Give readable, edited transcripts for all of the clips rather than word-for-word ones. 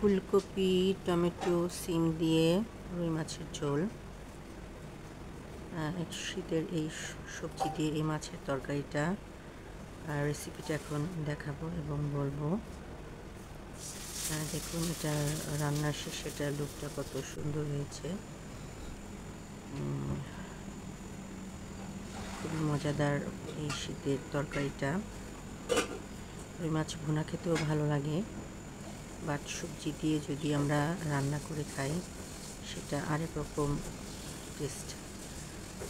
ফুলকপি, টমেটো, সিম দিয়ে রুই মাছের ঝোল। শীতের এই সবজি দিয়ে এই মাছের তরকারিটা রেসিপিটা এখন দেখাবো এবং বলবো। দেখুন এটা রান্নার শেষে এটা লুকটা কত সুন্দর হয়েছে। খুবই মজাদার এই শীতের তরকারিটা। রুই মাছ ভুনা খেতেও ভালো লাগে, বাট সবজি দিয়ে যদি আমরা রান্না করে খাই সেটা আরেক রকম টেস্ট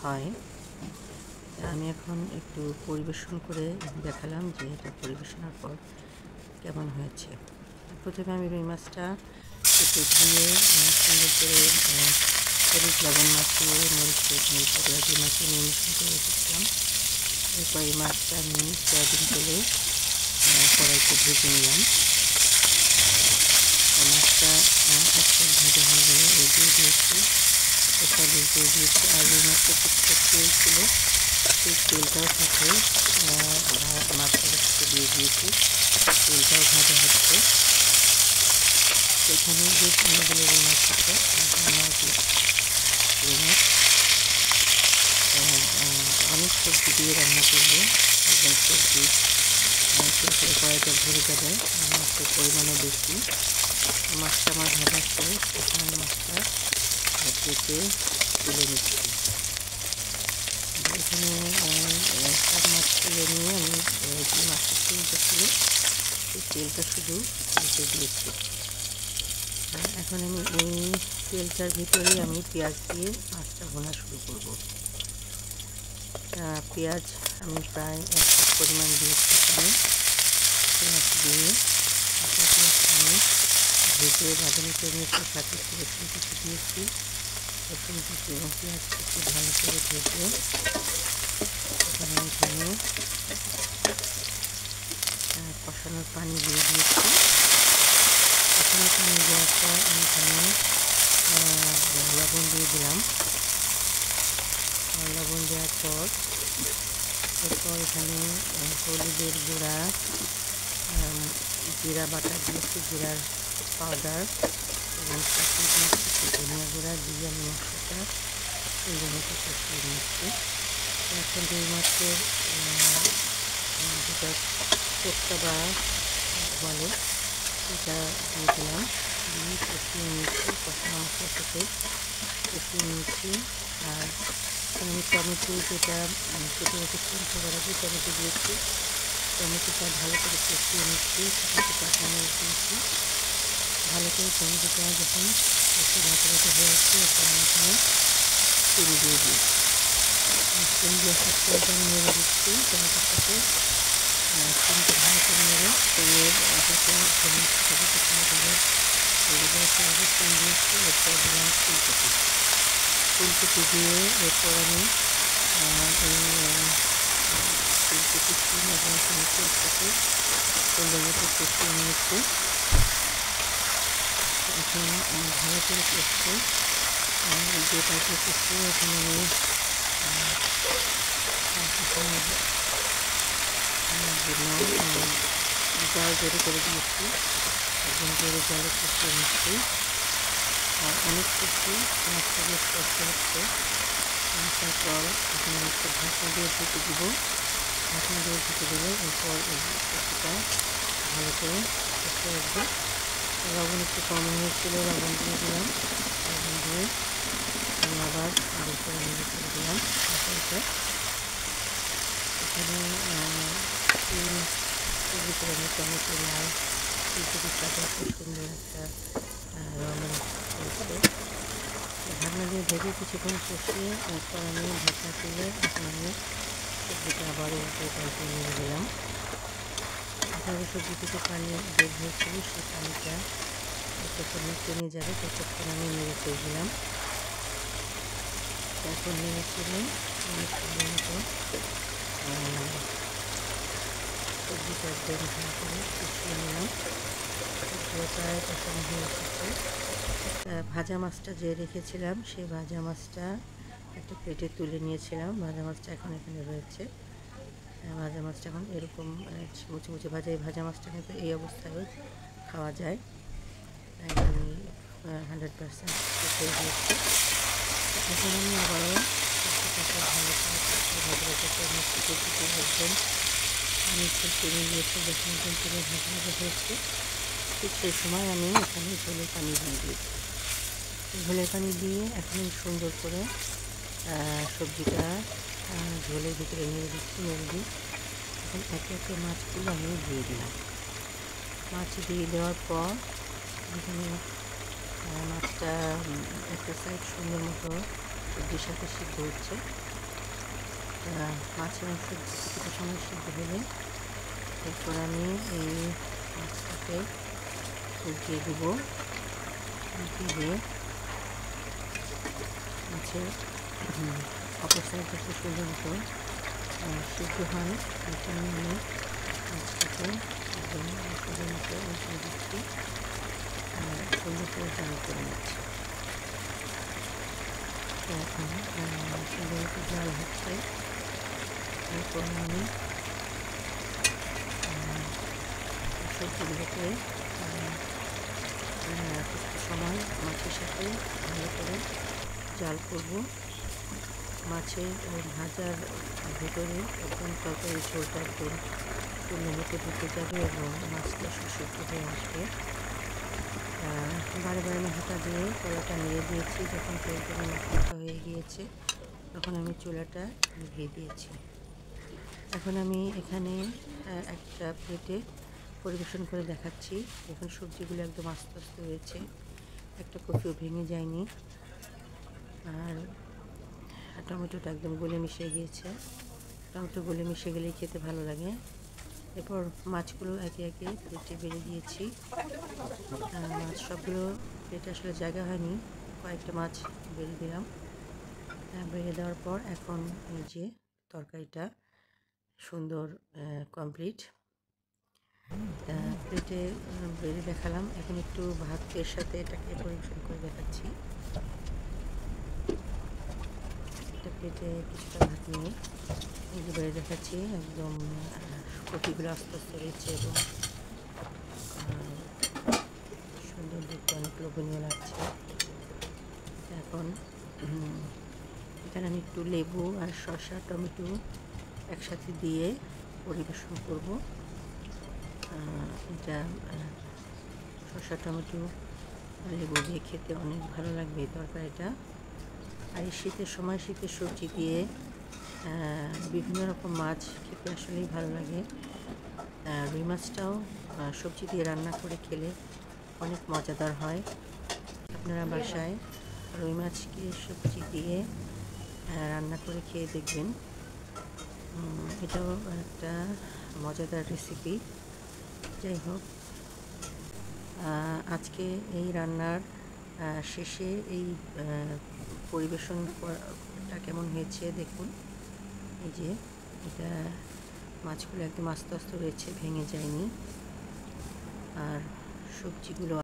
হয়। আমি এখন একটু পরিবেশন করে দেখালাম যে এটা পরিবেশনের পর কেমন হয়েছে। প্রথমে আমি রুই মাছটা একটু ধুয়ে সুন্দর করে হলুদ লবণ মাখিয়ে মরিচ দিয়ে মাখিয়ে নিয়ে করে রেখেছিলাম। এরপর এই মাছটা আমি সয়াবিন তেলে কড়াইতে ভেজে নিলাম। মাছটা একটা ভাজা হয়ে গেলে এই দিয়ে দিয়েছি সয়াবিন দিয়ে দিয়েছি, আর রুই মাছটা কিছুটা তেল ছিল, সেই তেলটাও সাথে মাছটার সাথে দিয়ে দিয়েছি। তেলটাও ভাজা হচ্ছে। এখানে যে অনেকগুলো রুই মাছ আছে, রুই মাছ অনেক সবজি দিয়ে রান্না করবো এবং সবজি কড়াইটা ভরে যাবে। মাছের পরিমাণও বেশি। মাছটা আমার ভাজা শেষ, এখানে মাছটা কেটে তুলে নিচ্ছি। এখানে সব মাছ তুলে নিয়ে আমি যে মাছের তেলটা ছিল সেই তেলটা শুধু রেখে দিয়েছি। এখন আমি এই তেলটার ভিতরেই আমি পেঁয়াজ দিয়ে মাছটা ভোনা শুরু করব। পেঁয়াজ আমি প্রায় 1 কাপ পরিমাণ দিয়েছি। এখানে পেঁয়াজ দিয়ে আমি ভেজে বাদামি করে নিয়েছি, সাথে রসুন কুচি দিয়েছি। রসুন কুচি এবং পেঁয়াজ কুচি ভালো করে ভেজে এখানে কষানোর পানি দিয়ে দিয়েছি। কষানোর পানি দেওয়ার পর আমি এখানে লবণ দিয়ে দিলাম। লবণ দেওয়ার পর এরপর এখানে হলুদের গুঁড়া, জিরা বাটা দিয়েছি, জিরার পাউডার এবং সাথে দিয়েছি ধনিয়া গুঁড়া দিয়ে আমি মশলাটা সুন্দর মতো কষিয়ে নিচ্ছি। এখন রুই মাছের যেটা কোপ্তা বা বলে সেটা দিয়ে দিলাম, দিয়ে কষিয়ে নিচ্ছি। কষানো মশলার সাথে কষিয়ে নিচ্ছি। আর আমি টমেটো যেটা কেটে রেখেছিলাম সবার আগে টমেটো দিয়েছি। টমেটোটা ভালো করে কষিয়ে নিচ্ছি, সাথে কাঁচামরিচ দিয়েছি। ভালো করে টমেটোটা যখন একটু ভাজা ভাজা হয়ে আসছে তখন আমি এখানে সিম দিয়ে দিয়েছি। সিম দিয়ে সাথে আমি নেড়ে দিচ্ছি টমেটোর সাথে। সিমটা ভালো করে নেড়ে সিমের যাতে ধনে পাতাগুলো সিম দিয়েছি। এরপর দিলাম ফুলকপি দিয়ে এরপর আমি এই ফুলকপি সিম এবং টমেটোর সাথে সুন্দর মতো কষিয়ে নিয়েছি। এখন ভালো করে কষতে যেটাকে কষিয়ে এখানে আমি জাল তৈরি করে দিয়েছি এবং জোরে জালে কষিয়ে নিচ্ছি। আর অনেক কিছু মাছটা বেশ কষ্ট হচ্ছে। তারপর এখানে একটু ঢাকনা দিয়ে ঢেকে দিব। ঢাকনা দিয়ে ঢেকে দেবো। এরপর এই সবজিটা ভালো করে কষে রাখবো। লবণ একটু কম হয়েছিল, লবণ দিয়ে দিলাম। লবণ দিয়ে আমি আবার ভালো করে নেড়ে করে দিলাম মশলাটা। এখানে এর ভিতরে আমি টমেটো, লাল ফুলকপির সাথে খুব সুন্দর একটা রঙ হয়েছে। ঢাকনা দিয়ে ঢেকে কিছুক্ষণ কষিয়ে এরপর আমি ঢাকনা তুলে এখন আমি সবজিটা আবারও উল্টে পাল্টে নেড়ে দিলাম। এভাবে সবজি থেকে পানি বের হয়েছিল, সেই পানিটা যতক্ষণ কমে যাবে ততক্ষণ আমি নেড়ে করে দিলাম। তারপর নেড়ে চেড়ে আমি সুন্দর মতো সবজিটা একদম ভালো করে কষিয়ে নিলাম। সবজিটা প্রায় কষানো হয়ে এসেছে। ভাজা মাছটা যে রেখেছিলাম সেই ভাজা মাছটা একটা প্লেটে তুলে নিয়েছিলাম। ভাজা মাছটা এখন এখানে রয়েছে। ভাজা মাছটা এখন এরকম মুচে মুচে ভাজা, এই ভাজা মাছটা কিন্তু এই অবস্থায় খাওয়া যায়। একদমই 100% হয়ে গিয়েছে। এখন আমি আবারও সবজিটাকে ভালো করে মিষ্টিতে দিতে রাখবেন। পানি টেনে গিয়েছে, যখন একদম তেলে ভাজা হয়েছে ঠিক সেই সময় আমি এখানে ঝোলের পানি দিয়ে দিয়েছি। ঝোলের পানি দিয়ে এখন সুন্দর করে সবজিটা ঝোলের ভিতরে নিয়ে দিচ্ছি। এখন একে একে মাছগুলো আমি দিয়ে দিলাম। মাছ দিয়ে দেওয়ার পর এখানে মাছটা একটা সাইড সুন্দর মতো সবজির সাথে সিদ্ধ হচ্ছে। মাছের অংশ কিছুটা সময় সিদ্ধ হলে এরপর আমি এই মাছটাকে উল্টিয়ে দেবো। উল্টিয়ে দিয়ে মাছের অপর সাইডটা খুব সুন্দর মতো সিদ্ধ হয়। এখানে আমি মাছটাকে একদম সুন্দর মতো উল্টিয়ে দিচ্ছি আর সুন্দর করে জাল করে নিচ্ছি। এখন সুন্দর মতো জাল হচ্ছে। এরপর আমি সবজিগুলোকে কিছু সময় মাছের সাথে ভালো করে জাল করব। মাছের ভাজার ভিতরে একদম তরকারি ঝোলটা একদম পূর্ণ মতো ঢুকে যাবে এবং মাছটা সুসিদ্ধ হয়ে আসবে। বারে বারে আমি হাতা দিয়ে কলাটা নিয়ে দিয়েছি। যখন তেলটা মাখা হয়ে গিয়েছে তখন আমি চুলাটা নিভিয়ে দিয়েছি। এখন আমি এখানে একটা প্লেটে পরিবেশন করে দেখাচ্ছি। এখন সবজিগুলো একদম আস্তে আস্তে হয়েছে, একটা কপিও ভেঙে যায়নি, আর টমেটোটা একদম গলে মিশে গিয়েছে। টমেটো গলে মিশে গেলেই খেতে ভালো লাগে। এরপর মাছগুলো একে একে প্লেটে বেড়ে দিয়েছি। মাছ সবগুলো প্লেটে আসলে জায়গা হয়নি, কয়েকটা মাছ বেড়ে দিলাম। বেড়ে দেওয়ার পর এখন এই যে তরকারিটা সুন্দর কমপ্লিট। প্লেটে বেড়ে দেখালাম। এখন একটু ভাতের সাথে এটাকে পরিবেশন করে দেখাচ্ছি। একটা প্লেটে কিছুটা ভাত নিয়ে এই যে বেড়ে দেখাচ্ছি। একদম কপিগুলো আস্তে আস্তে রয়েছে এবং সুন্দর দেখতে অনেক লোভনীয় লাগছে। এখন এখানে আমি একটু লেবু আর শসা টমেটো একসাথে দিয়ে পরিবেশন করব। এটা শসা টমেটো লেবু দিয়ে খেতে অনেক ভালো লাগবে এই তরকারিটা। আর এই শীতের সময় শীতের সবজি দিয়ে বিভিন্ন রকম মাছ খেতে আসলেই ভালো লাগে। রুই মাছটাও সবজি দিয়ে রান্না করে খেলে অনেক মজাদার হয়। আপনারা বাসায় রুই মাছকে সবজি দিয়ে রান্না করে খেয়ে দেখবেন। এটাও একটা মজাদার রেসিপি। যাই হোক, আজকে এই রান্নার শেষে এই পরিবেশনটা কেমন হয়েছে দেখুন। এই যে এটা মাছগুলো একদম আস্তে আস্তে রয়েছে, ভেঙে যায়নি, আর সবজিগুলো